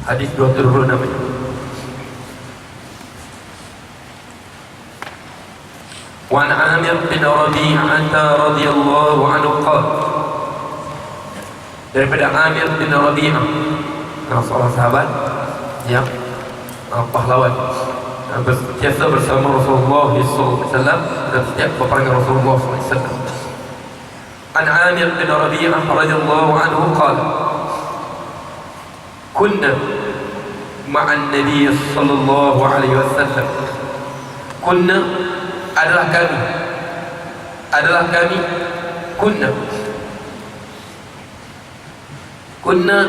Hadis 26. Wa an Amir bin Rabi'ah radhiyallahu anhu qala, daripada Amir bin Rabi'ah, seorang sahabat yang pahlawan, berjasa bersama Rasulullah SAW dan setiap peperangan Rasulullah SAW. An Amir bin Rabi'ah radhiyallahu anhu qala, kunna ma'an Nabi sallallahu alaihi wasallam. Kunna adalah kami, kunna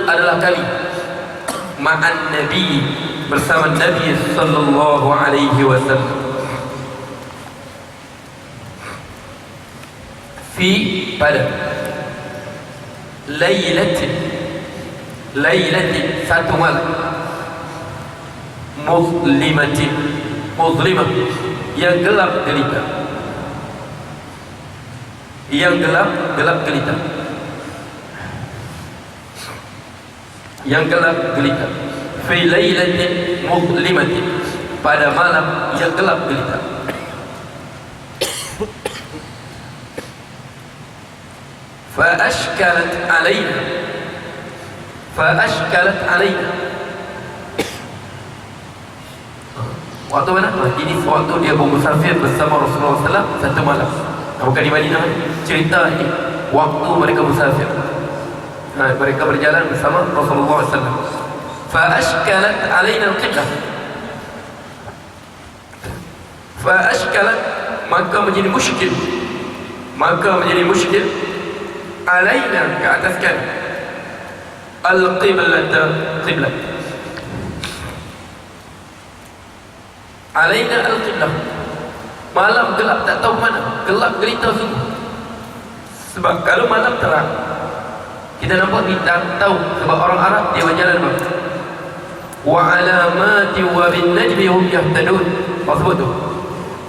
adalah kami, ma'an Nabi bersama Nabi sallallahu alaihi wasallam, fi pada lailatin satu malam, muzlimah yang gelap gelita, fi lailatin muzlimah, pada malam yang gelap gelita. Fa ashkalat alaina. Waktu mana? Ini waktu dia bermusafir bersama Rasulullah SAW satu malam. Bukan di Madinah. Cerita ini waktu mereka musafir. Mereka berjalan bersama Rasulullah SAW. Fa ashkalat alaina al-qiblah. Fa ashkalat, maka menjadi muskil alaina, ke atas kami, al-qiblat, alaina al-qiblah, malam gelap, tak tahu mana, gelap gelita sungguh. Sebab kalau malam terang kita nampak bintang, tahu. Sebab orang Arab dia berjalan bang, wa alamati wa bin najmi hum yahtadun. Apa sebut tu?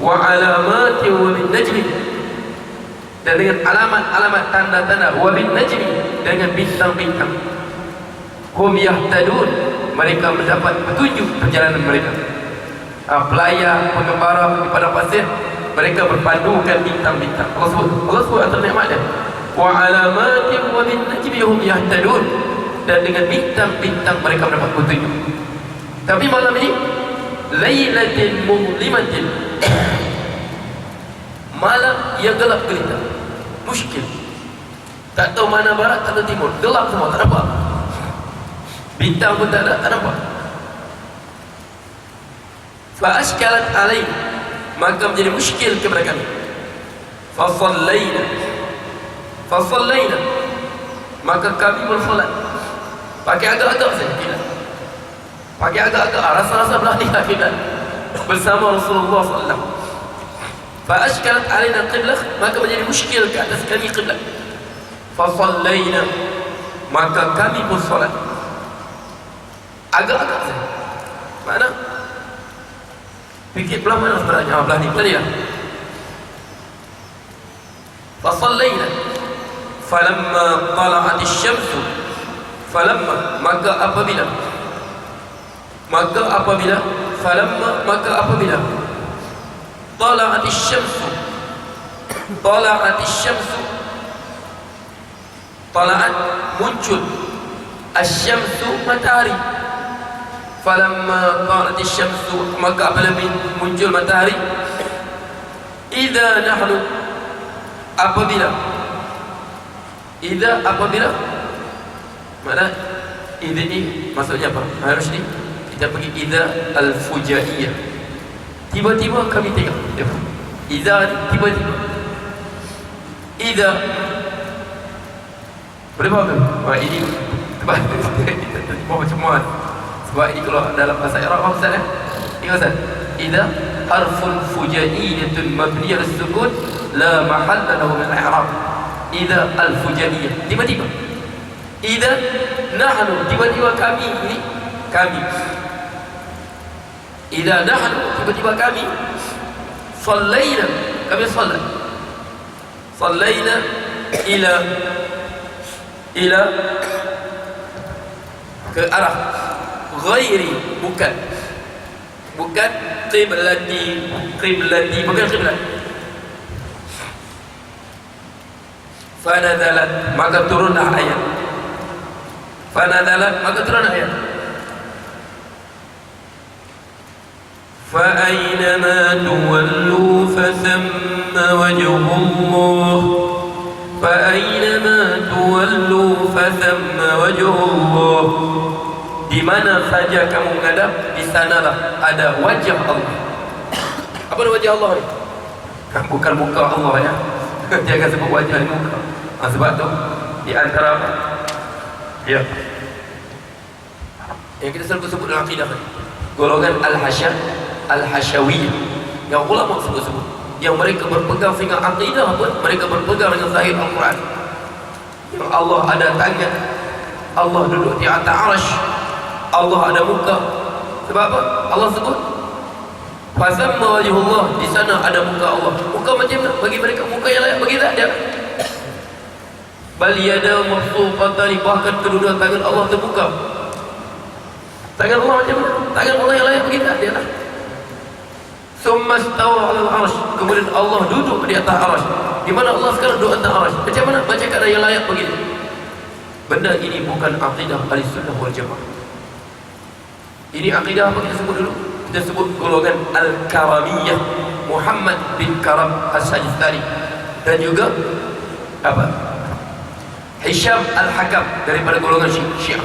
Wa alamati wa bin najmi, dan dengan alamat-alamat tanda-tanda, wa bin najmi, dengan bintang-bintang, hum yahtadun, mereka mendapat petunjuk perjalanan mereka. Pelayar, pengembara di padang pasir, mereka berpandukan bintang-bintang. Allah sebut antara nikmat dia, wa alamatin wa bin najmi hum yahtadun, dan dengan bintang-bintang mereka mendapat petunjuk. Tapi malam ini lailatin muzlimatin, malam yang gelap gelita, muskil, tak tahu mana barat, tak tahu timur, gelap semua, tak nampak bintang pun, tak nampak. Fa ashkalat alaina, maka menjadi muskil kepada kami. Fa sallaina, maka kami bersolat. Pakai agak-agak saja kita, pakai agak-agak, rasa-rasa belah ni kita bersama Rasulullah SAW. Fa ashkalat alaina al-qiblah, maka menjadi muskil ke atas kami qiblat. Fa sallaina, maka kami pun solat. Agak-agak saja. Mana? Fikir belah mana sebenarnya? Belah ni, belah dia. Fa sallaina falamma tala'at asy-syamsu, falamma, maka apabila tala'at asy-syamsu, tala'at, muncul, asy-syamsu, matahari. Falamma tala'at asy-syamsu, maka apabila muncul matahari, idza nahnu, apabila mana idza ni maksudnya apa? Harus ni kita pergi idza al-fujaiyah, tiba-tiba kami tengok. Idza tiba-tiba, idza boleh faham tak? Ini sebab macam mana? Sebab ini kalau dalam bahasa Arab apa Ustaz? Ingat Ustaz? Idza harfun fujaiyatun mabniyah as-sukun la mahalla lahu min al-i'rab. Idza al-fujaiyah, tiba-tiba. Idza nahnu, tiba-tiba kami. Idza nahnu, tiba-tiba kami. Sallaina, kami salat. Sallaina ila ke arah ghairi, bukan qiblati, bukan qiblat. Fanadalat, maka turunlah ayat. Fanadalat, maka turunlah ayat. فأينما تولوا فثم وجه الله فأينما تولوا فثم وجه الله. Di mana saja kamu menghadap, di sanalah ada wajah Allah. Apa wajah Allah ni? Bukan muka Allah ya. Jangan sebut wajah ni muka. Sebab tu di antara apa? Ya. Yang kita selalu sebut dalam akidah ni, golongan Al-Hashawiyah, yang ulama sebut, yang mereka berpegang dengan akidah pun mereka berpegang dengan zahir Al-Quran. Yang Allah ada tangan, Allah duduk di atas arasy, Allah ada muka. Sebab apa? Allah sebut fasamma wajhullah, di sana ada muka Allah. Muka macam mana? Bagi mereka muka yang layak, bagi tak ada. Bal yadahu mabsuutatan, bahkan kedua tangan Allah terbuka. Tangan Allah macam mana? Tangan Allah yang layak, bagi tak ada. Summa stawa 'alal 'arsy, kemudian Allah duduk di atas arasy. Di mana Allah sekarang duduk atas arasy? Macam mana? Baca keadaan yang layak begitu. Benda ini bukan akidah Ahlussunnah wal Jamaah. Ini akidah apa kita sebut dulu? Kita sebut golongan Al-Karamiyah, Muhammad bin Karam As-Sajistani, dan juga apa? Hisham Al-Hakam daripada golongan Syiah.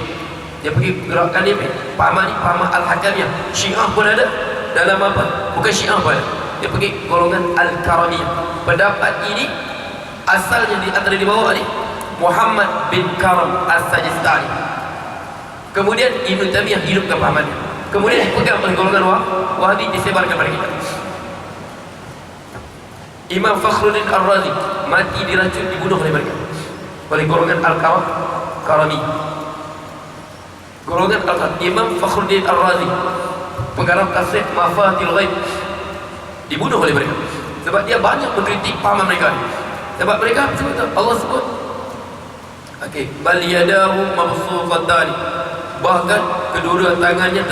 Dia pergi gerakan ni, pahaman Al-Hakamiyah. Syiah pun ada dalam apa? Bukan Syiah pun ada. Dia pergi golongan Al-Karamiyah. Pendapat ini asalnya di antara di bawah ni Muhammad bin Karam As-Sajistani. Kemudian Ibn Taymiyah hidupkan pahamannya. Kemudian dipegang oleh golongan Wahabi, disebarkan pada kita. Imam Fakhruddin Ar-Razi mati diracun, dibunuh oleh mereka, oleh golongan Al-Karami. Golongan Imam Fakhruddin Ar-Razi, pengarang tafsir Mafatihul Ghaib, dibunuh oleh mereka sebab dia banyak mengkritik pahaman mereka. Sebab mereka sebut Allah sebut bal yadahu mabsuutatan, bahkan kedua tangannya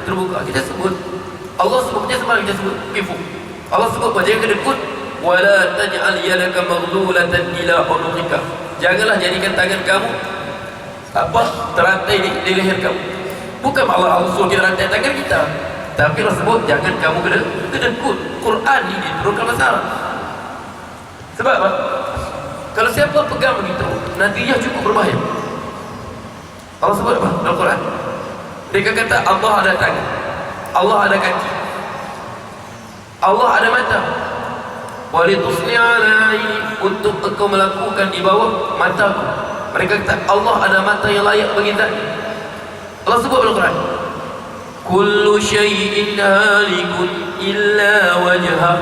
terbuka. Kita sebut Allah sebutnya semalam, kita sebut kifu. Allah sebut baca yang kedekut, wala taj'al yadaka maghlulatan ila unuqika, janganlah jadikan tangan kamu terantai di leher kamu. Bukan Allah suruh kita rantai tangan kita, tapi Allah sebut jangan kamu kedekut. Quran ini diturunkan bahasa Arab. Sebab apa? Kalau siapa pegang begitu, nantinya cukup berbahaya. Allah sebut apa dalam Quran? Mereka kata Allah ada tangan, Allah ada kaki, Allah ada mata. Walitusli'a ala aini, untuk engkau melakukan di bawah mataku. Mereka kata Allah ada mata yang layak bagi zat. Allah sebut dalam Quran, kullu syai'in halikun illa wajhah,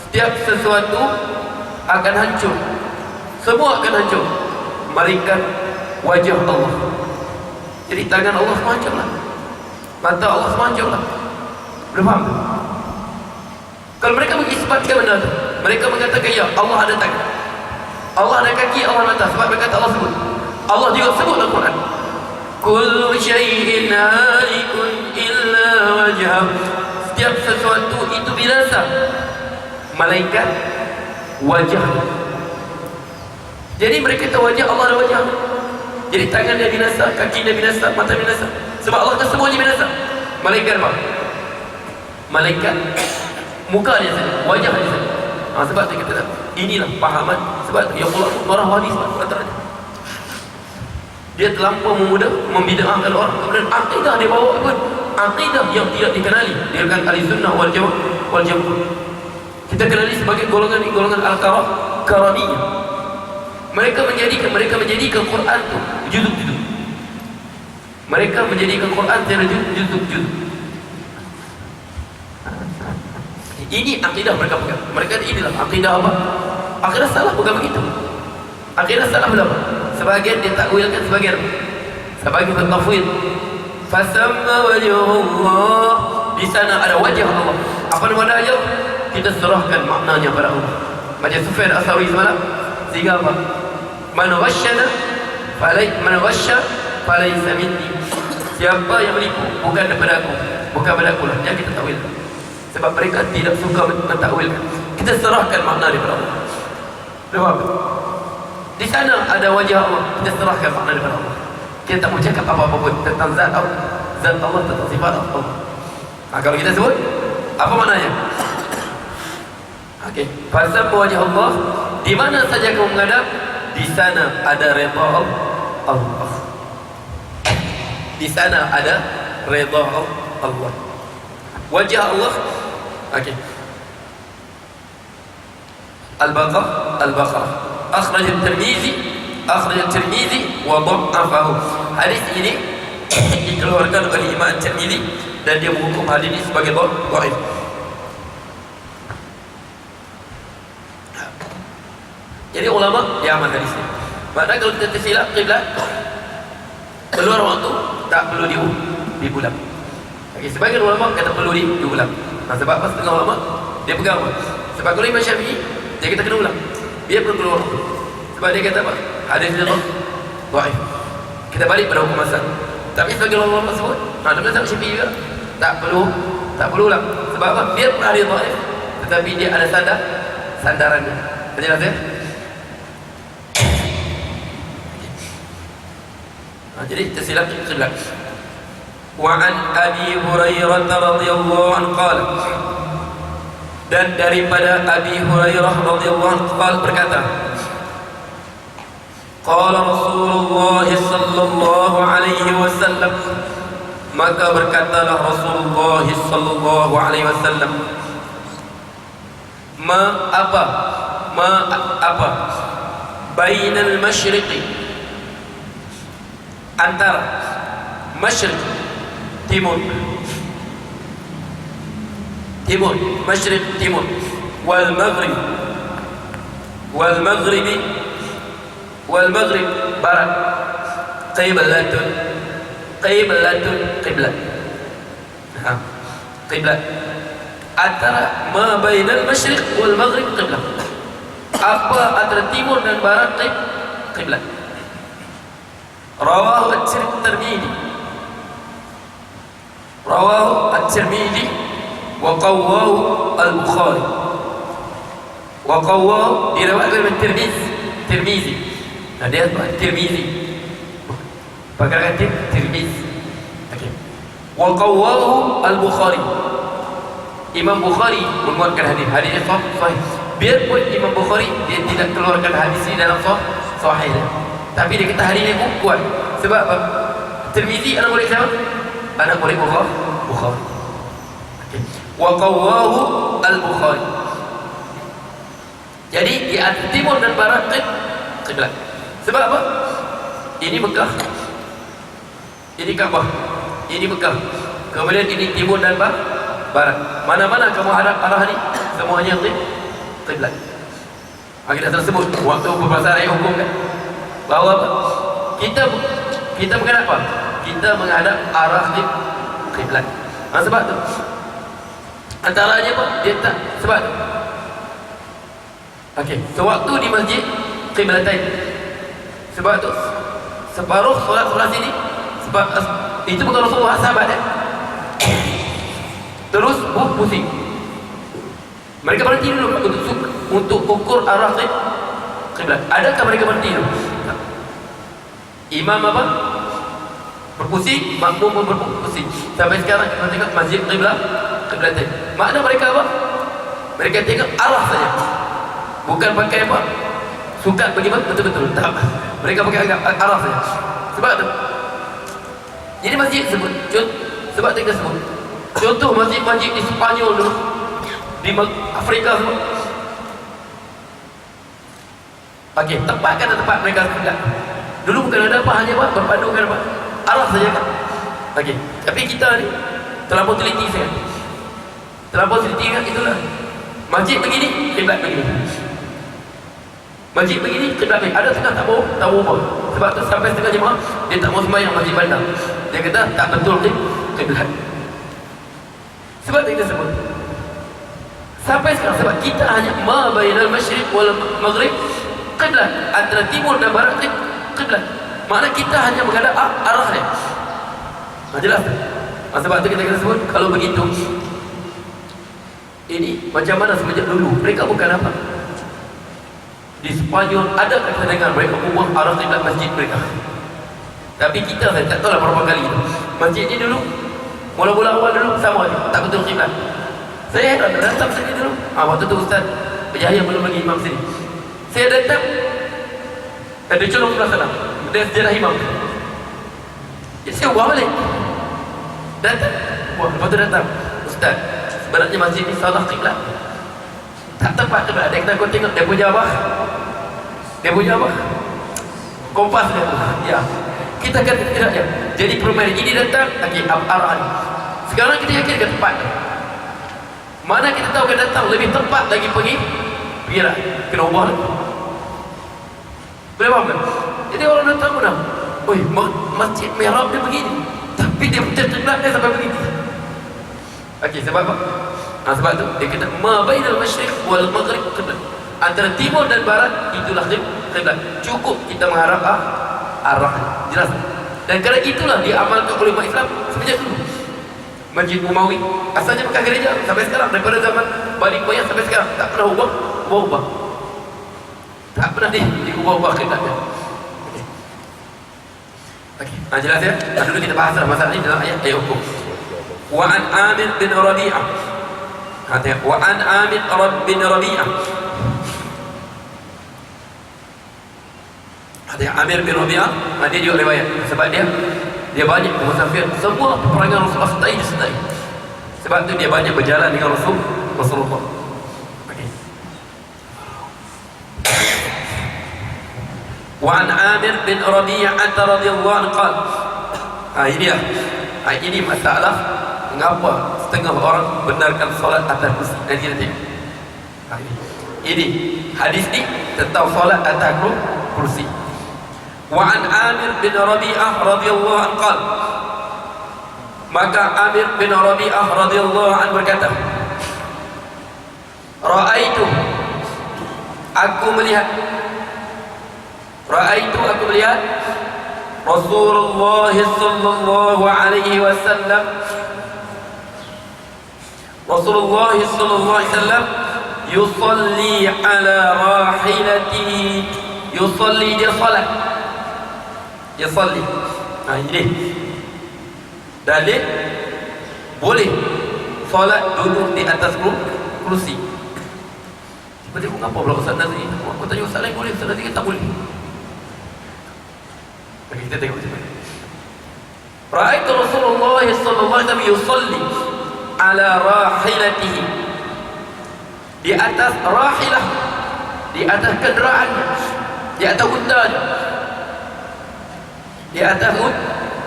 setiap sesuatu akan hancur, semua akan hancur malaikat wajah Allah. Jadi tangan Allah semacam lah, mata Allah semacam lah. Boleh faham? Kalau mereka mengisbatkan benda tu, mereka mengatakan ya Allah ada tangan, Allah ada kaki, Allah ada mata. Sebab mereka kata Allah sebut, Allah juga sebut dalam Quran, kullu syai'in halikun illa wajhah, setiap sesuatu itu binasa, malaikat wajah. Jadi mereka kata wajah Allah ada wajah. Jadi tangan dia binasa, kaki dia binasa, mata binasa. Sebab Allah kata semuanya binasa. Malaikat apa? Malaikat muka dia saja, wajah dia saja. Sebab dia kata inilah pahaman. Sebab yang Allah marah Wahabi sebab antaranya dia terlampau membid'ahkan orang. Kemudian akidah dia bawa pun akidah yang tidak dikenali. Dia kan Ahlussunnah wal Jamaah. Kita kenali sebagai golongan Al-Karamiyah. Mereka menjadikan Quran tu juzuk-juzuk. Mereka menjadikan Quran secara juzuk-juzuk. Ini akidah mereka pegang. Mereka inilah akidah apa? Akidah salah bukan begitu. Akidah salah berapa? Sebagian dia takwilkan, sebagian bertafwid. Fasamma wajhullah, di sana ada wajah Allah. Apa nama wajah? Kita serahkan maknanya pada Allah. Macam Sufyan As-Tsauri semalam, sehingga apa? Man ghashana falaysa minni. siapa yang menipu bukan daripada aku, bukan pada aku lah, yang kita takwil. Sebab mereka tidak suka mentakwilkan. Kita serahkan makna daripada Allah. Faham? Di sana ada wajah Allah, kita serahkan makna daripada Allah. Kita tak mau cakap apa-apa pun tentang zat Allah, tentang sifat Allah. Kalau kita sebut, apa maknanya? Okey, pasal wajah Allah, di mana saja kamu menghadap, di sana ada redha Allah. Di sana ada redha Allah. Wajah Allah. Okey. Al-Baqarah. Akhraj At-Tirmizi wa dha'afahu. Hadis ini dikeluarkan oleh Imam At-Tirmizi dan dia menghukum hadis ini sebagai dhaif. Jadi ulama dia aman hadis ini. Maknanya kalau kita tersilap kiblat keluar waktu tak perlu diulang. Okay, sebagian ulama kata perlu diulang. Sebab apa setengah ulama dia pegang apa? Sebab kalau Imam Syafi'i dia kata kena ulang. Dia perlu keluar waktu. Sebab dia kata apa? Hadis dia dhaif. Kita balik pada hukum asal. Tapi sebagian ulama sebut, dalam mazhab Syafi'i juga tak perlu ulang. Sebab apa? Dia pun hadis dhaif, tetapi dia ada sandarannya. Jelas ya? Jadi tersilap kiblat. Wa an Abi Hurairah radhiyallahu anhu qala, dan daripada Abi Hurairah radhiyallahu anhu berkata, qala Rasulullah sallallahu alaihi wasallam, maka berkatalah Rasulullah sallallahu alaihi wasallam, ma apa bainal masyriqi, antara masyriq timur, masyriq timur, wal maghrib barat, qiblat antara ma bainal masyriq wal maghrib qiblat, apa antara timur dan barat qiblat. Rawahu At-Tirmidzi wa qawwahu Al-Bukhari. Wa qawwahu diriwayatkan oleh Tirmizi. Nah, dia Tirmizi. Pakai kata Tirmizi. Okey. Wa qawwahu Al-Bukhari. Imam Bukhari menguatkan hadis ini sahih. Biarpun Imam Bukhari dia tidak keluarkan hadis ini dalam sahih, tapi dia kata hadis ini kuat. Sebab apa? Tirmizi anak murid siapa? Anak murid Bukhari. Okay. Wa qawwahu Al-Bukhari. Jadi di timur dan barat kiblat. Sebab apa? Ini Mekah, ini Kaabah, ini Mekah. Kemudian ini timur dan barat. Mana-mana kamu hadap arah ini, semuanya kiblat. Kita tersebut waktu pembahasan ayat hukum kan, bahawa apa? Kita menghadap apa? Kita menghadap arah kiblat. Sebab tu antaranya apa? Dia tak sebab tu. Okey, sewaktu di masjid qiblatain. Sebab tu separuh solat sini, sebab itu bukan Rasulullah, sahabat dia. Terus pusing. Mereka berhenti dulu untuk ukur arah qiblat. Adakah mereka berhenti dulu? Imam apa? Berpusing, makmum pun berpusing. Sampai sekarang kita tengok masjid qiblatain. Makna mereka apa? Mereka tengok arah saja. Bukan pakai apa? Sukat bagaimana betul-betul. Tak. Mereka pakai arah saja. Sebab tu. Jadi masjid sebut. Sebab kita sebut. Contoh masjid-masjid di Sepanyol dulu, di Afrika semua. Okey, tempat kan tempat mereka kiblat. Dulu bukan ada apa, hanya apa? Berpandukan apa? Arah saja kan. Okey, tapi kita ni terlampau teliti sangat. Terlampau teliti kan, itulah. Masjid begini, kiblat begini. Masjid begini, kiblat begini. Ada setengah tak mau apa. Sebab tu sampai setengah jemaah dia tak mau sembahyang masjid bandar. Dia kata tak betul kiblat. Sebab kita sebut sampai sekarang, sebab kita hanya ma bainal masyriq wal maghrib qiblat, antara timur dan barat qiblat. Makna kita hanya menghadap arah dia. Jelas tak? Sebab tu kita sebut, kalau begitu ini macam mana semenjak dulu mereka bukan apa di Sepanyol ada kita dengar mereka ubah arah kiblat masjid mereka, tapi kita saya tak tahu lah berapa kali masjid ni dulu mula-mula awal dulu sama je, tak betul kiblat. Saya datang sini dulu, waktu tu Ustaz Berjaya belum lagi imam sini, saya datang ada colong belah sana dan sejarah imam, jadi saya ubah balik datang, lepas tu datang Ustaz sebenarnya masjid ni salah kiblat, tak tepat kiblat. Dia kata kau tengok dia punya apa, kompas dia tu, ya kita kata tidak ya. Jadi permainan ini datang lagi arah ni, sekarang kita yakin ke tepat, mana kita tahu ke datang lebih tepat lagi pergi lah, kena ubah lagi. Boleh faham kan? Jadi orang datang pun dah, oi masjid mihrab dia begini, tapi dia betul kiblat dia sampai begini. Okey, sebab apa? Sebab tu dia kata ma bainal masyriq wal maghrib qiblat, antara timur dan barat itulah kiblat. Cukup kita mengharap arah. Jelas. Dan kerana itulah diamalkan oleh umat Islam semenjak dulu. Masjid Umawi asalnya bekas gereja sampai sekarang, daripada zaman Bani Umayyah sampai sekarang tak pernah ubah. Tak pernah diubah kiblatnya. Okey. Jelas ya? Dulu kita bahas masalah ini dalam ayat hukum. Wa an Amir bin Rabi'ah. Wa an Amir bin Rabi'ah. Ada Amir bin Rabi'ah, dia juga riwayat sebab dia banyak musafir, semua peperangan Rasulullah sertai. Sebab tu dia banyak berjalan dengan Rasulullah. Okey. Wa an Amir bin Rabi'ah radhiyallahu anhu qala. Ini masalah mengapa setengah orang benarkan solat atas kursi. Nanti. Ini hadis ni tentang solat atas kursi. Wa an Amir bin Rabi'ah radhiyallahu anhu qala. Maka Amir bin Rabi'ah radhiyallahu anhu berkata, Ra'aitu aku melihat Rasulullah sallallahu alaihi wasallam yusalli ala rahilatihi. Yusalli dia salat. Ini dalil boleh salat duduk di atas kursi. Seperti aku ngapa pula Ustaz Nazri? Aku tanya Ustaz lain boleh, Ustaz Nazri kata tak boleh. Bagi kita tengok macam mana. Ra'aitu Rasulullah sallallahu alaihi wasallam yusalli ala rahilatihi, di atas rahilah, di atas kenderaannya, di atas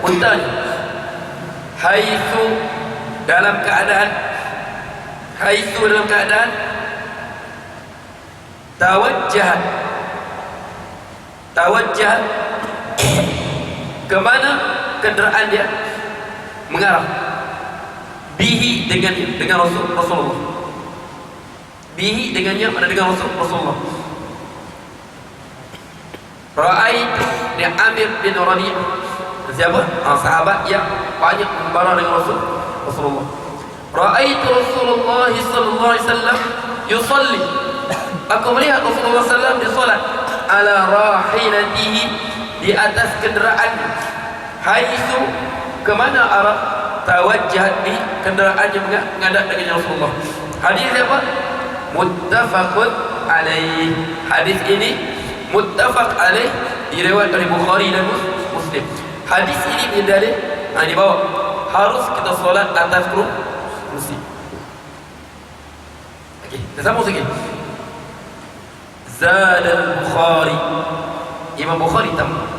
untanya, haitsu dalam keadaan tawajjah kemana kenderaan dia mengarah, bihi dengan Rasulullah, bihi dengannya mana dengan Rasulullah. Ra'aitu ni Amir bin Rabi'ah. Siapa? Sahabat yang banyak membara dengan Rasulullah. Ra'aitu Rasulullah sallallahu alaihi wasallam yusalli. Aku melihat Rasulullah sallallahu alaihi wasallam salat ala rahilatihi, di atas kenderaannya, haitsu kemana arah tawajjahat bi, kenderaannya menghadap dengan Rasulullah. Hadis apa? Muttafaqun alaih. Hadis ini muttafaq alaih, diriwayat oleh Bukhari dan Muslim. Hadis ini berdalil di bawah harus kita solat atas kursi. Okey, kita sambung sikit. Zad al-Bukhari, Imam Bukhari tambah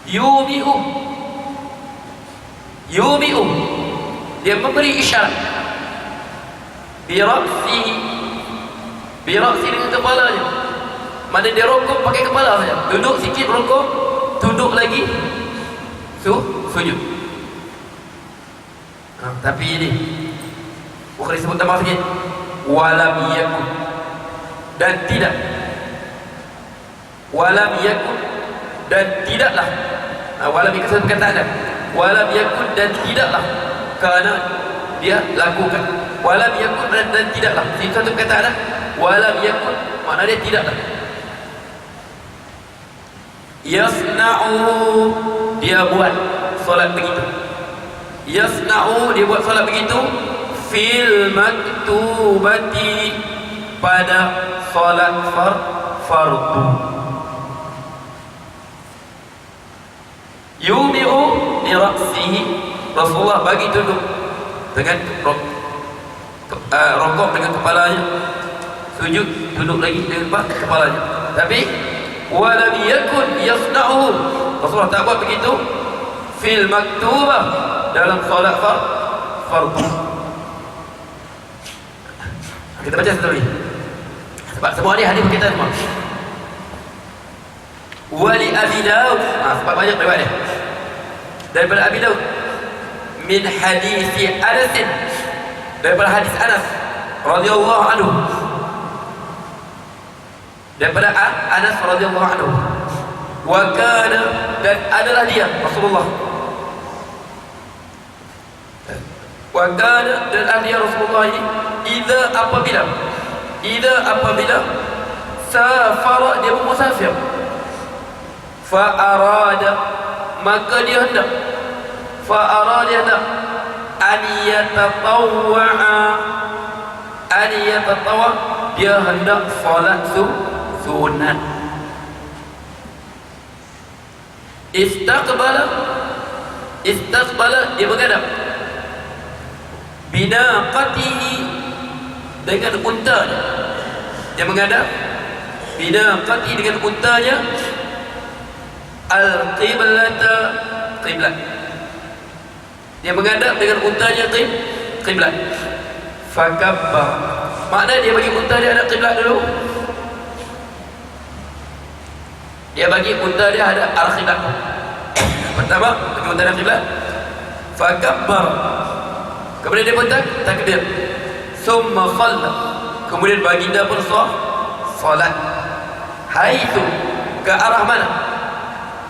yumi'u, dia memberi isyarat bira'sihi dengan kepalanya. Mana dia rokok pakai kepala saja, duduk sikit rokok, tunduk lagi, sujud. Tapi ini Bukhari sebut tambah sikit, walam yakun, dan tidak, walam yakun, dan tidaklah, walam yakun saya berkata ada, walam yakun dan tidaklah kerana dia lakukan, walam yakun dan tidaklah. Itu satu perkataan walam yakun, makna dia tidaklah. Yasna'u, dia buat solat begitu. Yasna'u, dia buat solat begitu. Fil maktubati, pada solat fardu. Yumi'u li ra'sihi, Rasulullah bagi duduk dengan rokok dengan kepalanya, sujud duduk lagi dengan kepalanya. Tapi walam yakun yasna'u, Rasulullah tak buat begitu fil maktubah, dalam solat fardu. Kita baca satu lagi, sebab semua ni hadis kita semua. Wali Abi Daud, sebab banyak riwayat dia daripada Abi Daud, min hadisi Anas, daripada hadis Anas radhiyallahu anhu, daripada Anas radhiyallahu anhu. Wa kana, dan adalah dia Rasulullah, wa kana, dan adalah dia Rasulullah ini, idza apabila safara, dia bermusafir, fa arada, maka dia hendak, an yatatawwa, dia hendak solat sunat. Istaqbala, dia menghadap, binaqatihi, dengan untanya, dia menghadap binaqatihi, dengan untanya, al-qiblata, qiblat, dia menghadap dengan untanya qiblat. Fakabbar, makna dia bagi unta dia hadap qiblat dulu, dia bagi unta dia hadap arah qiblat. Pertama bagi unta hadap qiblat, fakabbar, kemudian dia pun takbir, summa shalla, kemudian baginda pun salat. Haitsu, ke arah mana,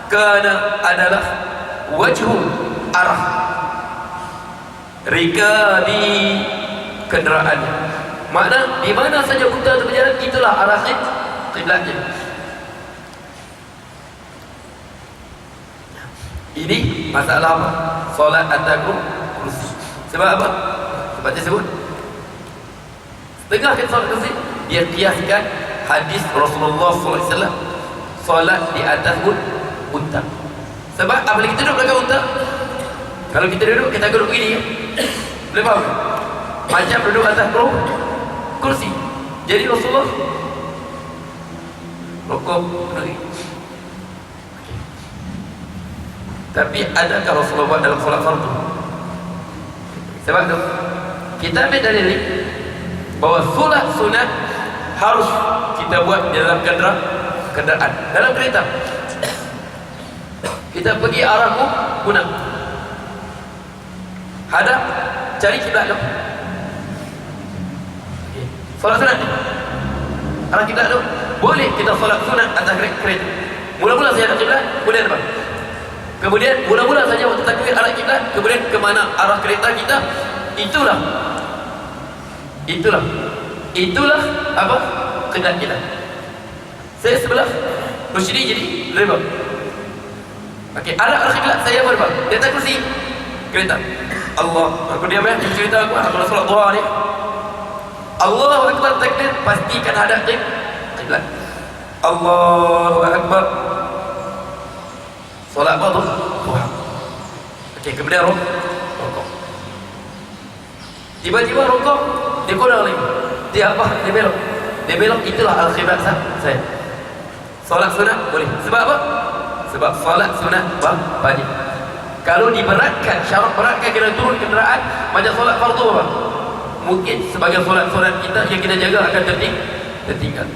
kana adalah wajhu, arah, rikabi, kenderaan. Makna di mana saja unta itu berjalan, itulah arah kiblatnya. Ini masalah apa? Solat atas kursi. Sebab apa? Sebab dia sebut setengah kan solat kursi, dia kiaskan hadis Rasulullah SAW, solat di atas unta. Sebab apabila kita duduk belakang unta, kalau kita duduk, kita duduk begini, boleh faham? Macam duduk atas kursi. Jadi Rasulullah rukuk lagi. Tapi adakah Rasulullah buat dalam solat fardu? Sebab tu kita ambil dalil ni bahawa solat sunat harus kita buat dalam kenderaan, dalam kereta. Kita pergi arah guna, hadap, cari kiblat tu. Solat sunat arah kiblat tu, boleh kita solat sunat atas kereta. Mula-mula saya hadap kiblat, kemudian apa? Kemudian mula-mula saja waktu takbir arah kiblat, kemudian ke mana arah kereta kita, itulah apa? Kiblat kita. Saya sebelah Rusyidi jadi lebar. Okey, arah kiblat saya berapa? Di atas kursi kereta. Allah, aku diam ya, cerita aku solat duha ni. Allahu akbar, takbir, pastikan hadap kiblat. Allahu akbar. Solat apa tu? Duha. Okey, kemudian rukuk. Tiba-tiba rukuk, dia kurang lagi. Dia apa? Dia belok, itulah al-qiblat saya. Solat sunat boleh. Sebab apa? Sebab solat sunat banyak. Kalau diberatkan, syarat beratkan, kena turun kenderaan, macam solat fardu apa? Mungkin sebagai solat-solat kita yang kita jaga akan tertinggal.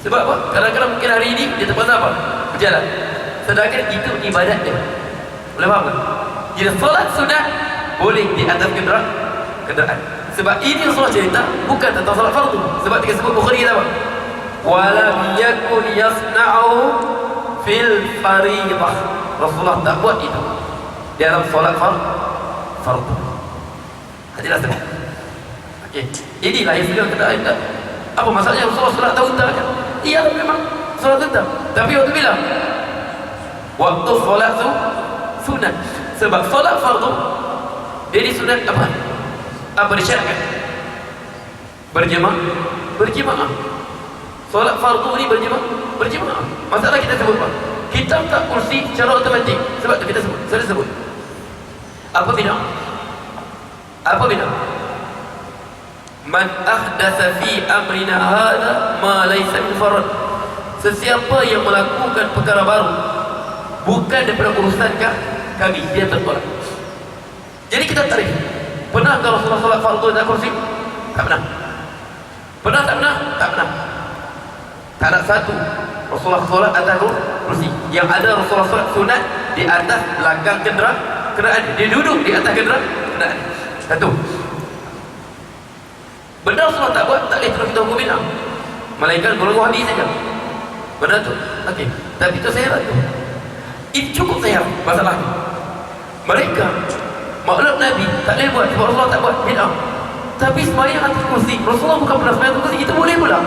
Sebab apa? Kadang-kadang mungkin hari ini dia terpaksa apa? Berjalan. Sedangkan itu ibadat dia. Boleh faham tak? Jadi solat sunat boleh di atas kenderaan. Sebab ini Rasulullah cerita bukan tentang solat fardu. Sebab dia sebut Bukhari kita apa? Walam yakun yasna'u fil faridah. Rasulullah tak buat itu dalam solat fardu. Jelas tak? Okey. Inilah yang sudah kata apa masalahnya Rasulullah solat tahu tak kan? Iya memang solat tak. Tapi waktu bilang waktu solat tu sunat. Sebab solat fardu dia disunat apa? Apa disyaratkan? Berjemaah. Solat fardu ni berjemaah. Masalah kita sebut apa? Kita tak kursi secara automatik. Sebab tu kita sebut. Saya sebut. Apa bina? Man ahdatsa fi amrina hadha ma laysa min farad. Sesiapa yang melakukan perkara baru bukan daripada urusan kami, dia tertolak. Jadi kita tarik. Pernah kalau Rasulullah solat fardu atas kursi? Tak pernah. Pernah tak pernah? Tak pernah. Tak ada satu Rasulullah solat atas kursi. Yang ada Rasulullah solat sunat di atas belakang kenderaan. Dia duduk di atas kenderaan. Satu. Benda Rasulullah tak buat, tak boleh terus kita hukum bina. Malaikat golongan hadis saja. Benda tu. Okey. Tapi itu seherat tu. Itu cukup seherat masalahnya. Mereka maklum Nabi tak boleh buat sebab Rasulullah tak buat bid'ah. Tapi sembahyang atas kursi, Rasulullah bukan pernah sembahyang atas kursi, itu boleh pula.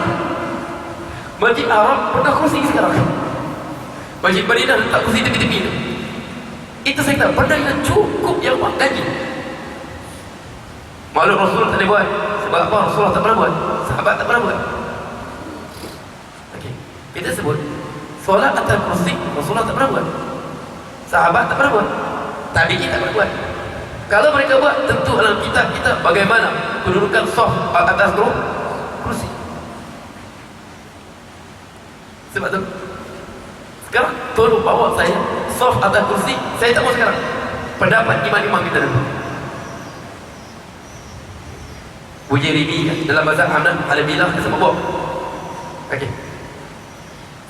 Masjid Arab pernah kursi sekarang. Masjid Madinah letak kursi tepi-tepi tu. Itu saya kata benda yang cukup yang buat kaji. Maklum Rasulullah tak boleh buat. Sebab apa? Rasulullah tak pernah buat. Sahabat tak pernah buat. Okey. Kita sebut solat atas kursi Rasulullah tak pernah buat. Sahabat tak pernah buat. Tabi'in tak pernah buat. Kalau mereka buat, tentu dalam kitab kita bagaimana kedudukan saf atas kursi. Sebab tu sekarang tolong bawa saya saf atas kursi. Saya tak mau sekarang pendapat imam-imam kita dulu. Bujiribi kan dalam mazhab Hanabilah dia sebut apa? Okey.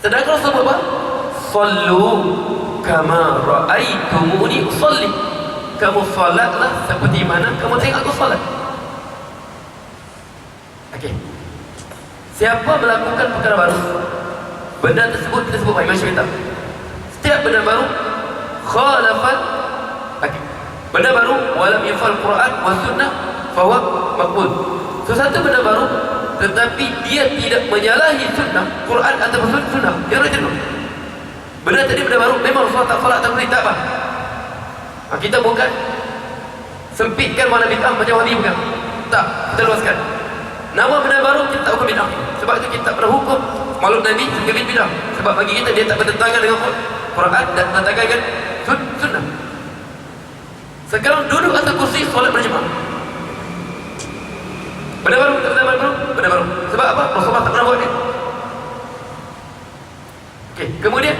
Sedangkan Rasul apa? Sallu kama ra'aitumuni usalli. Kamu salatlah seperti mana kamu tengok aku salat. Okey. Siapa melakukan perkara baru, benda tersebut kita sebut Imam Syafi'i. Setiap benda baru khalafat, okey, benda baru walam yafal Quran wa sunnah fahuwa maqbul. Sesuatu benda baru tetapi dia tidak menyalahi sunnah Quran atau sunnah, dia rajin. Benda tadi benda baru memang Rasulullah tak salat tak boleh tak apa. Kita bukan sempitkan mana bid'ah macam wali bukan. Tak, kita luaskan. Nama benda baru kita tak hukum bid'ah. Sebab itu kita tak pernah hukum maulud Nabi sebagai bid'ah. Sebab bagi kita dia tak bertentangan dengan Quran dan bertentangan dengan sunnah. Sekarang duduk atas kursi solat berjemaah. Benda baru, benda baru. Sebab apa? Rasulullah tak pernah buat dia. Okey, kemudian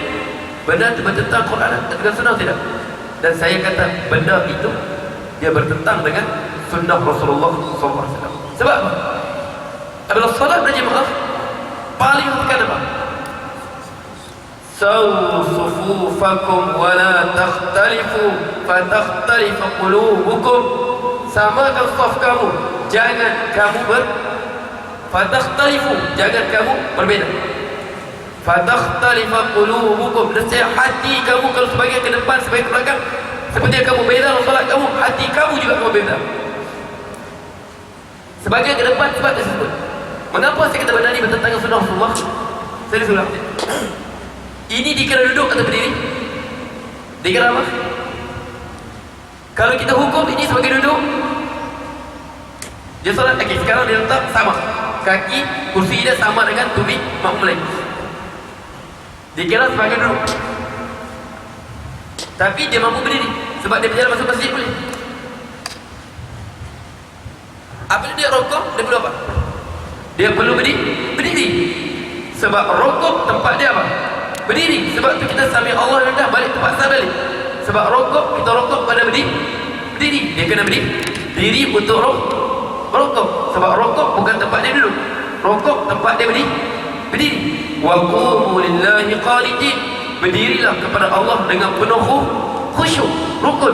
benda itu bertentang Quran dengan sunnah tidak? Dan saya kata benda itu dia bertentang dengan sunnah Rasulullah SAW. Sebab apa? Adalah salat berjemaah paling tekan apa? Sawu sufufakum wa la takhtalifu fatakhtalifu qulubukum. Samakan saf kamu, jangan kamu fatakhtalifu, jangan kamu berbeza. Fatakhtalifu qulubukum, nescaya hati kamu kalau sebagian ke depan, sebagian ke belakang, seperti yang kamu beza dalam solat kamu, hati kamu juga kamu beza. Sebagian ke depan sebab tersebut. Mengapa saya kata benda ini bertentangan dengan sunnah Rasulullah? Saya sudah. Ini dikira duduk atau berdiri? Dikira apa? Kalau kita hukum ini sebagai duduk, dia solat kaki. Sekarang dia letak sama. Kaki, kursi dia sama dengan tubi makmum lain. Dikira sebagai duduk. Tapi dia mampu berdiri. Sebab dia berjalan masuk masjid boleh. Apabila dia rokok, dia perlu apa? Dia perlu berdiri. Sebab rokok tempat dia apa? Berdiri. Sebab tu kita sambil Allah rendah balik tempat asal balik. Sebab rokok, kita rokok pada berdiri. Dia kena berdiri untuk rokok. Sebab rokok bukan tempat dia duduk. Rokok tempat dia berdiri. Wa qumu lillahi qanitin. Berdirilah kepada Allah dengan penuh khusyuk, rukun.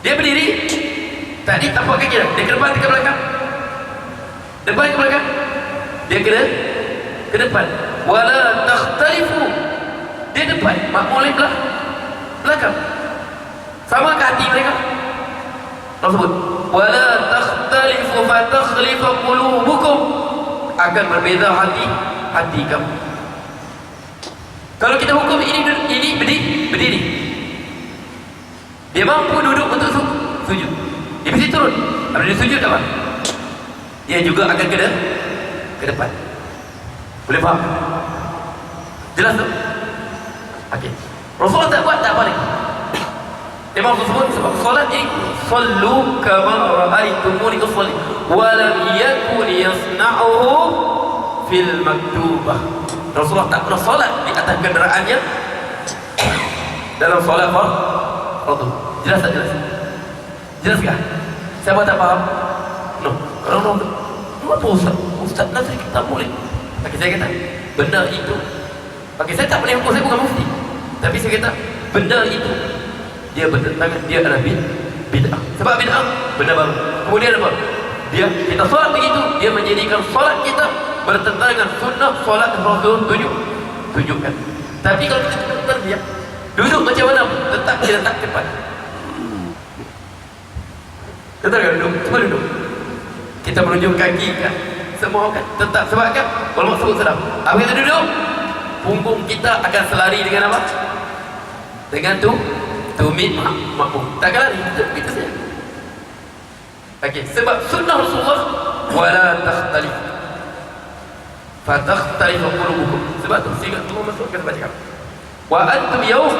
Dia berdiri. Tadi tapak kaki dah. Dia ke depan, ke belakang. Depan ke belakang. Dia kena ke depan. Wala takhtalifu. Dia depan, makmum lain belakang. Sama ke hati mereka? Allah sebut wala takhtalifu fatakhlifa qulubukum, akan berbeza hati kamu. Kalau kita hukum ini berdiri, dia mampu duduk untuk sujud, dia mesti turun. Kalau dia sujud apa? Dia juga akan ke depan. Boleh faham? Jelas tu? Okey. Rasulullah tak buat, tak apa lagi. Memang tersebut sebab solat ini sallu kama ra'aitumuni usalli wa lam yakun yasna'uhu fil maktubah. Rasulullah tak pernah solat di atas kenderaannya dalam solat fardu. Jelas tak jelas? Jelas tak? Siapa tak faham? No. Kalau apa Ustaz Nazri kita boleh. Bagi saya kata benda itu. Bagi saya tak boleh hukum, saya bukan mufti. Tapi saya kata benda itu dia bertentangan, dia adalah bid'ah. Sebab bid'ah benda baru. Kemudian apa? Kita solat begitu, dia menjadikan solat kita bertentangan sunnah solat Rasul tunjukkan. Tapi kalau kita terbiak duduk macam mana, tetap kita tak cepat. Kita kan duduk, cuma duduk. Kita menunjuk kaki kan, semua kan tetap sebab kan kalau sebut sedap. Apabila kita duduk, punggung kita akan selari dengan apa? Dengan tumit makmum. Tak lari, kita saja. Okey, sebab sunnah Rasulullah wala takhtalif fatakhtalifu qulubukum. Sebab tu sehingga semua masuk kita baca. Wa antum yawm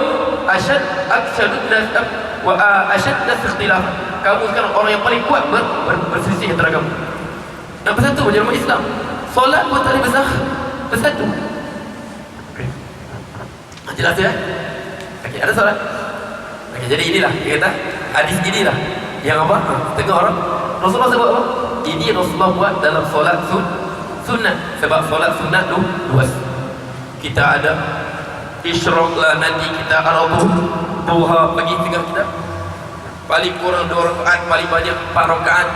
akshadun nas wa ashad nas ikhtilaf. Kamu sekarang orang yang paling kuat berselisih antara kamu. Nak bersatu macam umat Islam. Solat pun tak boleh bersatu. Okey. Jelas ya? Okey, ada solat. Okey, jadi inilah dia kata hadis inilah yang apa? Setengah orang Rasulullah sebut apa? Ini Rasulullah buat dalam solat sunnah. Sebab solat sunnah tu luas. Kita ada isyraqlah, nanti kita arabuh duha bagi tengah kita. Paling kurang 2 rakaat, paling banyak 4 rakaat.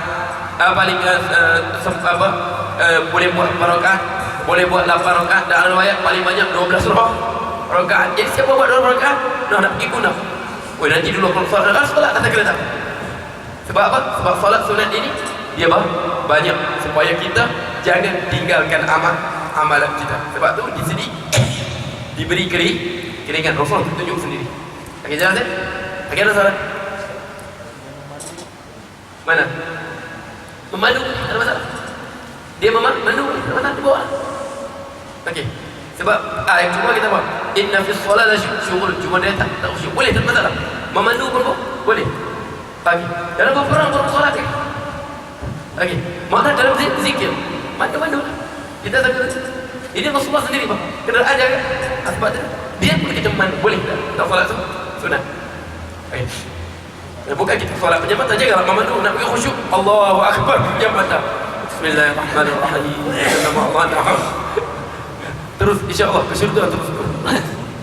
Paling boleh buat 4 rakaat, boleh buat 8 rakaat. Dalam riwayat paling banyak 12 rakaat. Jadi siapa buat 2 rakaat? Nak pergi guna. Oh, nanti dulu kalau solat kata kena tak. Sebab apa? Sebab solat sunat ini dia banyak supaya kita jangan tinggalkan amalan kita. Sebab tu di sini diberi keringan. Rasul tunjuk sendiri. Okey, jalan tak? Okey, ada solat. Mana? Memandu, ada masalah. Dia memandu, ada masalah di bawah. Okey. Sebab yang cuma kita buat inna fi solat syughul, cuma dia tak syughul. Boleh, tak masalah. Memandu pun boleh. Pagi. Dalam berperang solat kan? Okey. Mana dalam zikir? Mandu lah. Kita tak kena. Ini Rasulullah sendiri bang. Kenderaan dia kan? Sebab dia pun kita memandu. Boleh tak solat tu? Sunat. Okey. Bukan kita solat penjambatan je, kalau memandu nak pergi khusyuk, Allahu Akbar penjambatan. Bismillahirrahmanirrahim. Allah. Terus insya-Allah ke syurga terus.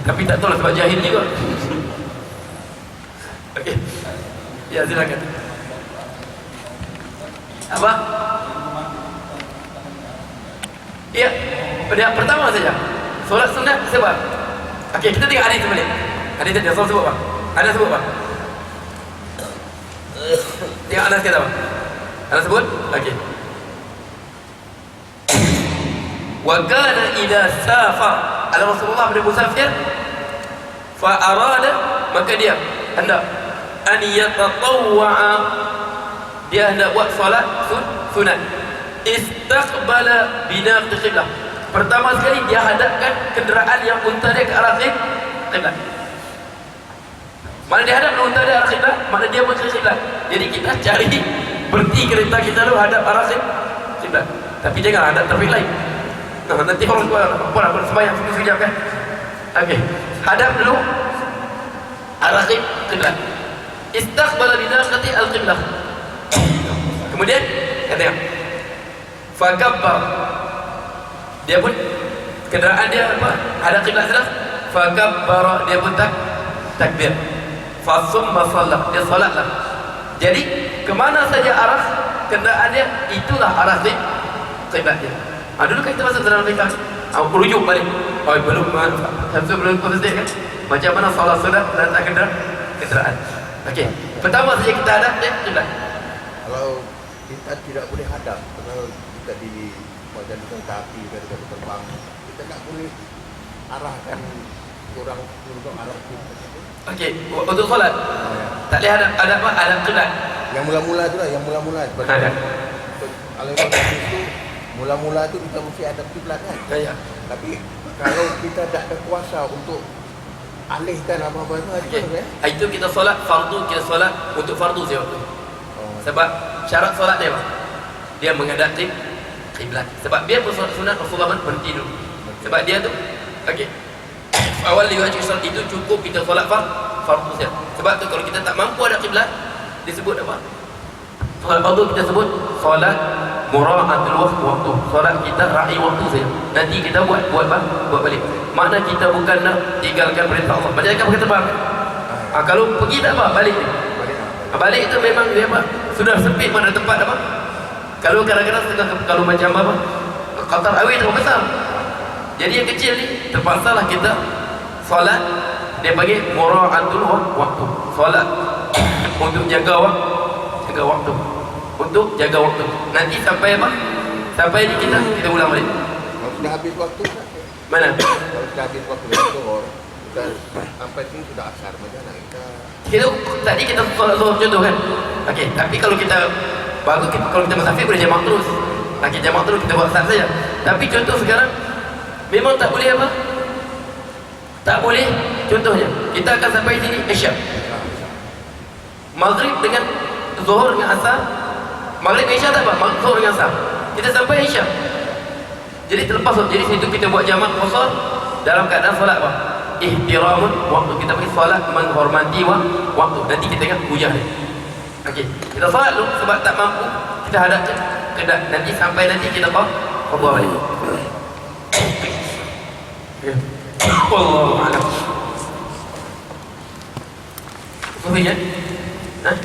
Tapi tak tahu lah sebab jahil juga. Okey. Ya, silakan. Apa? Ya, pada pertama saja. Solat sunat sebab. Okey, kita tengok hadis balik. Hadis tadi Rasul sebut apa? Ada sebut apa? Tengok Anas kata apa? Anas sebut? Okey. Wa kana idza safar, ala Rasulullah bila musafir fa arada, maka dia hendak an yatatawwa, dia hendak buat solat sunat. Istaqbala binaqi qiblah. Pertama sekali dia hadapkan kenderaan yang unta dia ke arah qiblah. Mana dia hadap unta dia arah qiblah, mana dia pun ke qiblah. Jadi kita cari berhenti kereta kita dulu hadap arah qiblah. Tapi jangan hadap trafik lain. Nah, nanti orang apa sembahyang sekejap kan. Okey. Hadap dulu arah qiblah. Istaqbala binaqati al-qiblah. Kemudian kata fakabbar, dia pun kenderaan dia apa? Ada qiblat salah. Fakabbara, dia pun takbir. Fasumma salat, dia salatlah. Jadi kemana saja arah kenderaan dia, itulah arah qiblat dia. Dulu kan kita masuk dalam fikah, rujuk balik. Oh, belum masuk belum konsep kan? Macam mana salat sunat dan tak kenderaan. Okey. Pertama saja kita hadap dia kiblat. Kalau kita tidak boleh hadap, kalau kita di macam kereta api, kereta terbang, kita tak boleh arahkan orang untuk arah kita. Okey, untuk solat tak boleh hadap apa? Hadap kiblat. Yang mula-mula tu lah, yang mula-mula. Ada. Kalau yang itu mula-mula tu kita mesti hadap kiblat kan. Ya. Tapi kalau kita tak ada kuasa untuk alihkan apa-apa tu, Okey. Itu kita solat fardu, kita solat untuk fardu saja waktu. Sebab syarat solat dia apa? Dia menghadap kiblat. Sebab dia pun solat sunat Rasulullah berhenti dulu. Sebab dia tu okey. Awal dia wajib solat itu cukup kita solat fardu saja. Sebab tu kalau kita tak mampu hadap kiblat disebut apa? Solat fardu kita sebut solat mura'atul waktu. Solat kita ra'i waktu saja. Nanti kita buat balik. Makna kita bukan nak tinggalkan perintah Allah. Macam kan pakai terbang. Kalau pergi tak apa, balik. Balik itu memang dia apa? Sudah sempit mana tempat apa? Kalau kadang-kadang kalau macam apa? Qatar Airways terlalu besar. Jadi yang kecil ni terpaksalah kita solat dia panggil mura'atul waktu. Solat untuk jaga waktu. Untuk jaga waktu. Nanti sampai apa? Sampai ni kita ulang balik. Kalau sudah habis waktu tak? Mana? Kalau sudah habis waktu zuhur, kita sampai sini sudah asar, macam mana kita tadi kita solat zuhur contoh kan. Okey, tapi kalau kita kalau kita musafir boleh jamak terus. Okey, jamak terus kita buat start saja. Tapi contoh sekarang memang tak boleh apa? Tak boleh. Contohnya, kita akan sampai sini Isyak. Maghrib dengan zuhur dengan asar. Maghrib Isyak tak apa? Zuhur dengan asar. Kita sampai Isyak. Jadi terlepas. Jadi situ kita buat jamak qasar dalam keadaan solat apa? Ihtiramun waktu. Kita pergi solat menghormati waktu. Nanti kita ingat hujah dia. Okey, kita solat dulu sebab tak mampu kita hadap je kedak. Nanti sampai nanti kita qadha balik. Wallahu a'lam. Boleh ya? Nah.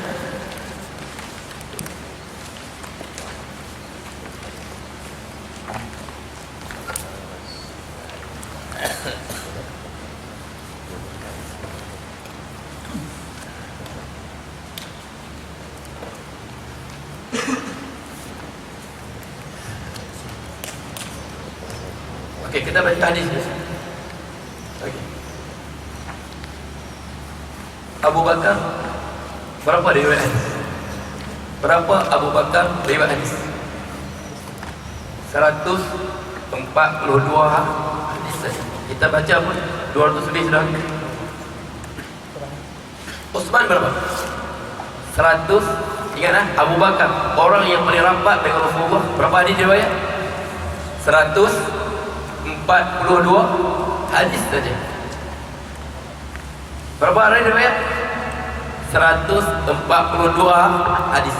Okey, kita baca hadis ni. Okey. Abu Bakar berapa riwayat hadis? Berapa Abu Bakar riwayat hadis? 142 hadis saja. Kita baca pun 200 lebih sudah. Utsman berapa? 100. Ingatlah Abu Bakar orang yang paling rapat dengan Rasulullah. Berapa hadis riwayat? 142 hadis saja. Berapa hari riwayat? 142 hadis.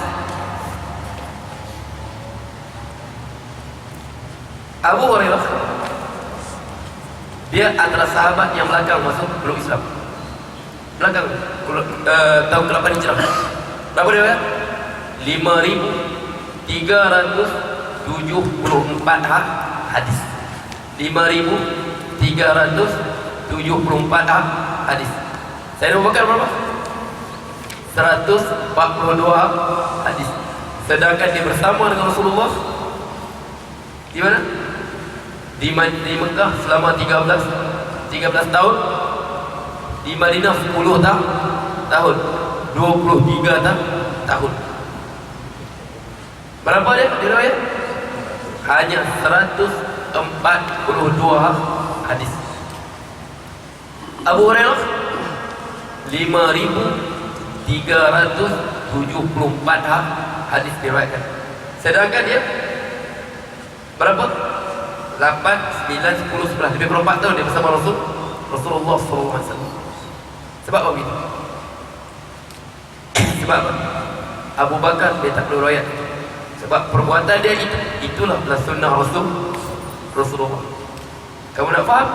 Abu Hurairah dia antara sahabat yang belakang masuk belum Islam. Belakang tahun ke-8 Hijrah. Berapa riwayat? 5.374 hadis. 5.374 hadis. Saya Abu Bakar berapa? 142 hadis. Sedangkan dia bersama dengan Rasulullah di mana? Di Mekah selama 13 tahun. Di Madinah 10 tahun. 23 tahun. Berapa dia riwayat? Hanya 142 hadis. Abu Hurairah 5.374 hadis diriwayatkan. Sedangkan dia berapa? 8, 9, 10, 11 lebih 4 tahun dia bersama Rasulullah SAW. Sebab apa begitu? Sebab apa? Abu Bakar dia tak perlu riwayat. Sebab perbuatan dia itulah sunnah Rasulullah. Kamu nak faham?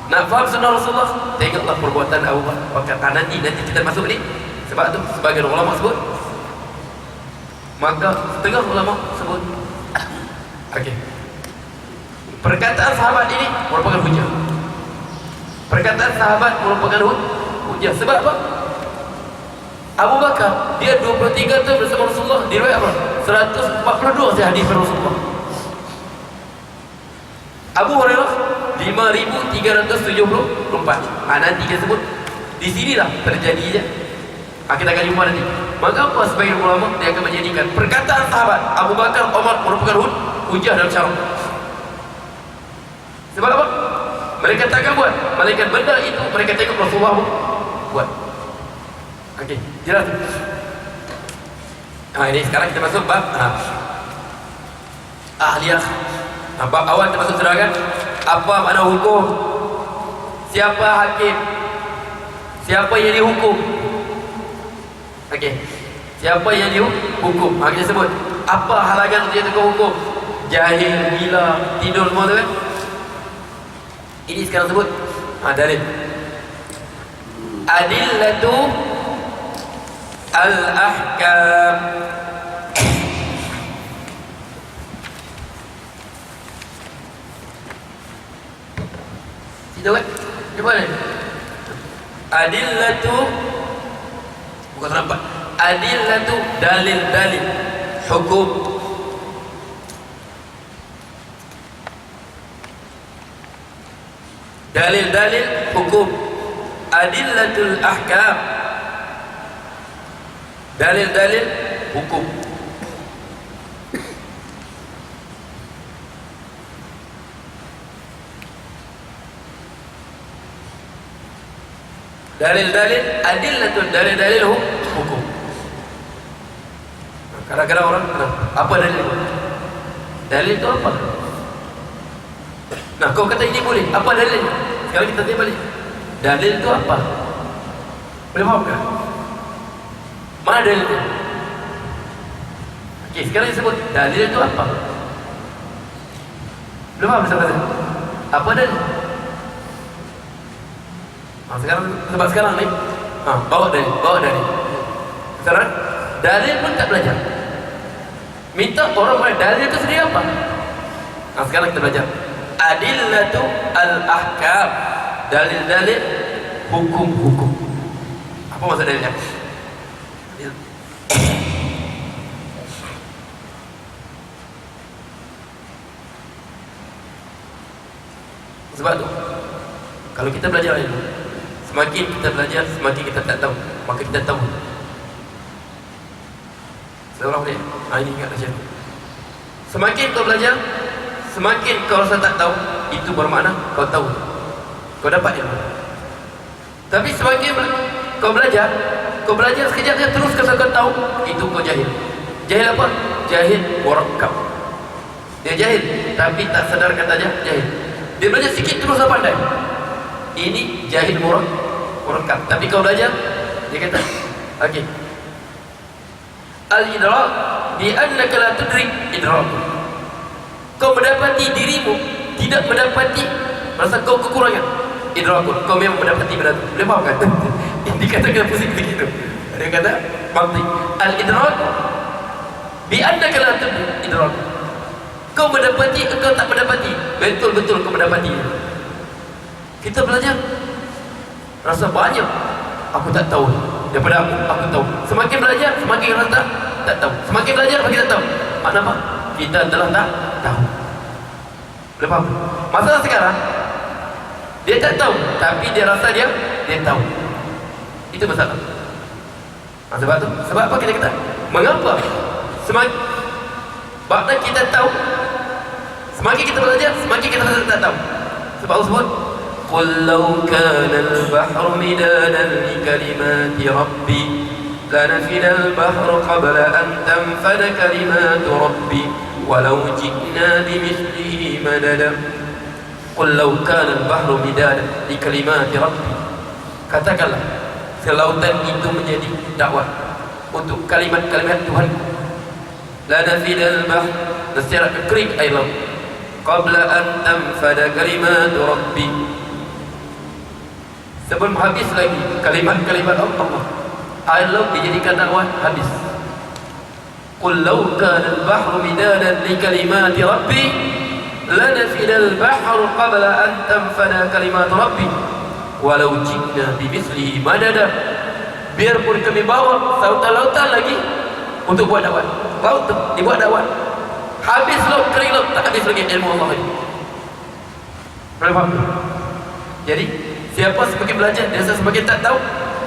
Nak faham sunnah Rasulullah? Tengoklah perbuatan Abu Bakar. Nanti kita masuk ni. Sebab tu sebagian ulama sebut, maka setengah ulama sebut, okey, perkataan sahabat ini merupakan hujah. Perkataan sahabat merupakan hujah. Sebab apa? Dia 23 tahun bersama Rasulullah. Di riwayat apa? 142 saya hadis Rasulullah. Abu Hurairah 5374. Nanti kita sebut di sinilah terjadinya. Kita akan jumpa nanti. Maka apa sebagian ulama dia akan menjadikan perkataan sahabat Abu Bakar, Umar merupakan hujah dalam syarak. Sebab apa? Mereka takkan buat. Malaikat benda itu mereka tengok Rasulullah buat. Okey, jelas. Ini sekarang kita masuk bab ahliyah. Bab awal kita masuk terangkan apa makna hukum, siapa hakim, siapa yang dihukum. Okey, siapa yang dihukum? Kita sebut apa halangan untuk jatuhkan hukum? Jahil, gila, tidur semua tu kan. Ini sekarang sebut dalil. Adillatu al-ahkam. Itu kan? Cuba ni. Adillatu, bukan nampak. Adillatu dalil-dalil hukum. Dalil-dalil hukum. Adillatul ahkam. Dalil-dalil hukum. Dalil-dalil, adillatul dalil-dalil hukum. Kadang-kadang orang apa dalil? Dalil itu apa? Nah, kau kata ini boleh, apa dalilnya? Sekarang kita tanya balik. Dalil itu apa? Boleh faham tak? Mana dalilnya? Okey, sekarang disebut dalil itu apa? Boleh faham sahabat? Apa dalil? Sekarang sebab sekarang ni bawa dalil. Sekarang dalil pun tak belajar. Minta orang boleh dalil itu sendiri apa? Sekarang kita belajar. Adillatu al-ahkam. Dalil-dalil hukum-hukum. Apa maksud dalilnya? Sebab tu kalau kita belajar ilmu, semakin kita belajar, semakin kita tak tahu, maka kita tahu. Seorang boleh ini ingat macam tu. Semakin kau belajar, semakin kau rasa tak tahu, itu bermakna kau tahu, kau dapat ilmu. Tapi semakin kau belajar sekejap dia terus kau tahu, itu kau jahil. Jahil apa? Jahil murakkab. Dia jahil tapi tak sadar kata jahil. Dia belajar sikit terus dah pandai. Ini jahil murakkab. Tapi kau belajar, dia kata okey, al-idrak bi annaka la tudrik idrak. Kau mendapati dirimu tidak mendapati, rasa kau kekurangan idrakun. Kau memang mendapati benda tu. Boleh faham kan? Ini kata-kata pusing begitu. Dia kata mantik. Al-idrak bi annaka la tudrik idrak. Kau mendapati, kau tak mendapati. Betul-betul kau mendapati. Kita belajar, rasa banyak aku tak tahu. Daripada aku tahu. Semakin belajar, semakin rasa tak tahu. Semakin belajar, semakin tak tahu. Makna apa? Kita telah tak tahu. Boleh faham? Masalah sekarang, dia tak tahu, tapi dia rasa dia tahu. Itu masalah. Sebab tu, sebab apa kita kata? Mengapa? Sebab kita tahu, semakin kita belajar, semakin kita rasa tak tahu. Sebab Allah sebut, قل لو كان البحر مدادا لكلمات ربي لنفد البحر قبل أن تنفد كلمات ربي ولو جئنا بمثله مددا قل لو كان البحر مدادا لكلمات ربي. Katakanlah selautan itu menjadi dakwah untuk kalimat-kalimat Tuhan, لنفد البحر, nescaya kering air laut, قبل أن تنفد كلمات ربي, sebelum habis lagi kalimat-kalimat Allah. Air laut dijadikan dakwah, habis. Qul law kana al-bahru midadan li kalimati rabbi lanafida al-bahru qabla an tanfada kalimat rabbi walau ji'na bimithlihi madada. biarpun kami bawa lautan-lautan lagi untuk buat dakwah. Laut tu dibuat dakwah. Habis laut, kering laut, tak habis lagi ilmu Allah lagi. Boleh faham? Jadi siapa semakin belajar, dia semakin tak tahu,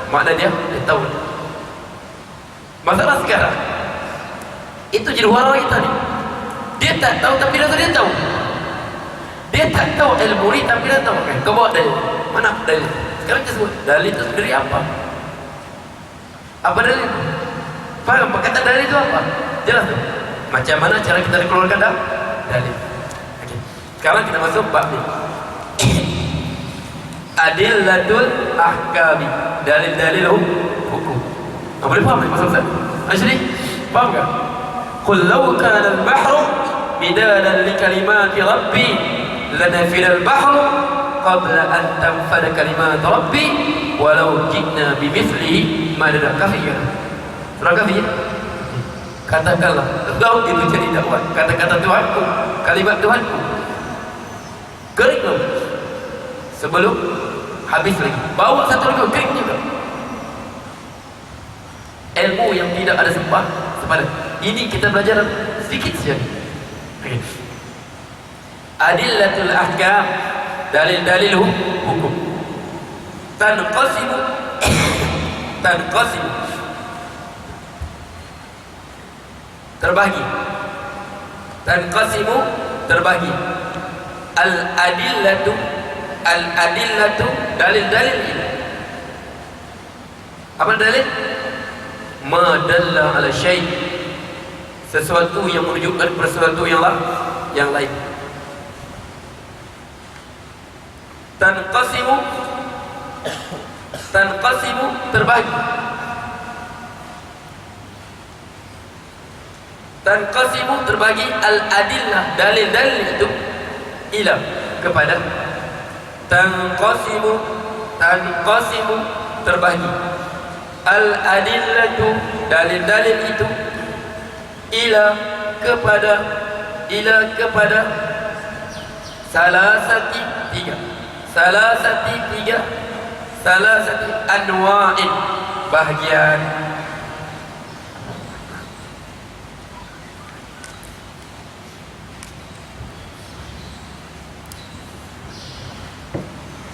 makna dia tahu. Masalah sekarang itu jadi warna kita ni. Dia tak tahu tapi rasa dia tahu. Dia tak tahu ilmu ni tapi dia tahu. Kan? Kau bawa dalil. Mana dalil? Sekarang kita sebut dalil itu dari apa? Apa dalil? Faham? Kata dalil itu apa? Jelas tu. Macam mana cara kita keluarkan dalil? Okay. Sekarang kita masuk bab ni. Adillatul ahkami, dalil-dalil hukum. Boleh faham ni maksud Ustaz? Asri, faham tak? Qul law kana al-bahru midadan li kalimati rabbi lanafida al-bahru qabla an tanfada kalimat rabbi walau ji'na bimithlihi madada kafiyah. Surah Kafiyah. Katakanlah, laut itu jadi dakwah. Kata-kata Tuhanku, kalimat Tuhanku. Kering laut. Sebelum habis lagi. Bawa satu lagi, kering juga. Ilmu yang tidak ada sepadan. Ini kita belajar sedikit saja. Okay. Adillatul ahkam, dalil-dalil hukum. Tanqasimu terbagi. Tanqasimu terbagi. Al-adillatu dalil-dalil ini. Apa dalil? Ma dalla ala syai', sesuatu yang menunjukkan sesuatu yang lain. Tanqasimu terbagi. Tanqasimu terbagi al-adillah, dalil-dalil itu ila kepada tanqasimu terbagi al-adillatu, dalil-dalil itu ila kepada salasati anwa'in, bahagian.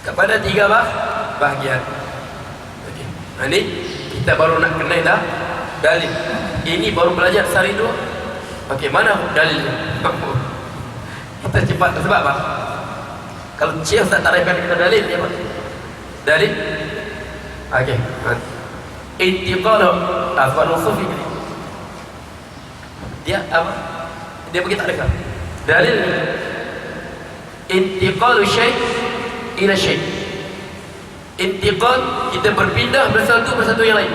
Kepada 3 bahagian. Okey. Ini kita baru nak kenal dah dalil. Ini baru belajar sehari dua. Okey, mana dalilnya? Kita cepat sebab apa? Kalau Syekh Ustaz tarifkan kita dalil dia apa? Dalil. Okey. Intiqal afal sufi. Dia apa? Dia bagi takrif. Dalil ni intiqal syai' ila syai'. Intiqal, kita berpindah bersatu yang lain.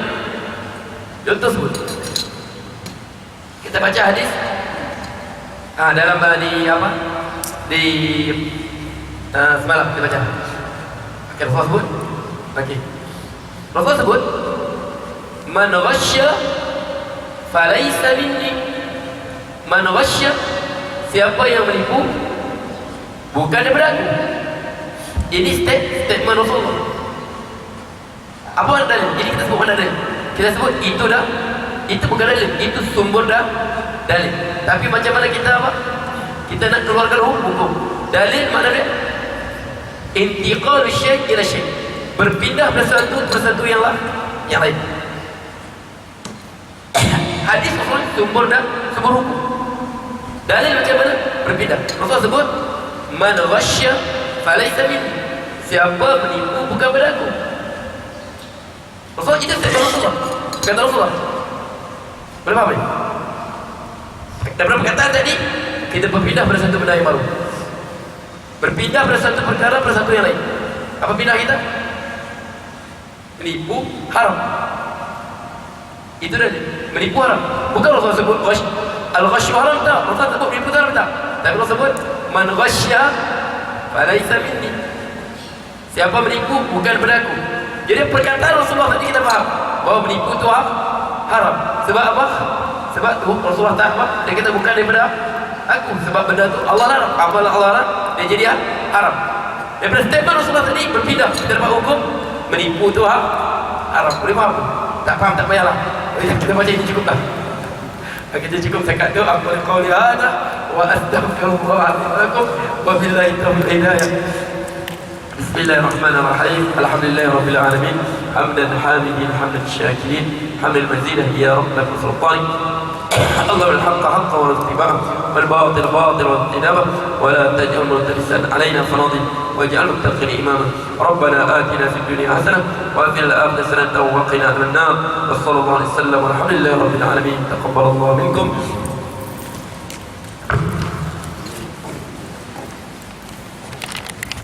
Contoh sebut. Kita baca hadis. Dalam di apa? Di semalam kita baca. Okey, Rasul sebut. Okey. Rasul sebut, "Man ghasya falaysa minni." Man ghasya, siapa yang menipu bukan daripada aku. Ini statement Rasulullah. Apa dalil? Jadi kita sebut mana dalil? Kita sebut itu bukan dalil, itu sumber dalil. Tapi macam mana kita apa? Kita nak keluarkan hukum. Dalil mana dia? Intiqal syai' ila syai'. Berpindah bersatu yang lain. Hadis Rasul sumber hukum. Dalil macam mana? Berpindah. Rasul sebut, "Man ghasya falaysa minni." Siapa menipu bukan pada aku. Rasul itu kata Rasulullah. Kata Rasulullah. Boleh faham ni? Daripada perkataan tadi, kita berpindah pada satu benda yang baru. Berpindah pada satu perkara pada satu yang lain. Apa pindah kita? Menipu haram. Itu dah menipu haram. Bukan Rasul sebut al-ghasyu haram tak. Rasul sebut menipu haram tak. Tapi Rasul sebut man ghasya falaysa minni. Siapa menipu bukan pada aku. Jadi perkataan Rasulullah tadi kita faham bahawa menipu itu haram. Sebab apa? Sebab tu Rasulullah tak apa? Dia kata bukan daripada aku. Sebab benda tu Allah larang. Amal Allah larang, dia jadi haram. Daripada statement Rasulullah tadi berpindah. Kita dapat hukum menipu itu haram. Boleh faham? tak faham tak payahlah. Kita baca ini cukup dah. Kita cukup sekat tu. Aku qauli hadza wa astaghfirullah lakum wa billahi taufiq hidayah. Bismillahirrahmanirrahim. Alhamdulillahi rabbil alamin. Hamdan hamidin hamdan syakirin. Hamdal mazidah ya rabbal sultan. الله الحق حقا واتباعه والباطل باطل واجتنابه ولا تجعل ملتبسا علينا فناضل واجعل متقين اماما ربنا اتنا في الدنيا حسنه وفي الاخره حسنه وقنا عذاب النار وصلى الله عليه وسلم والحمد لله رب العالمين تقبل الله منكم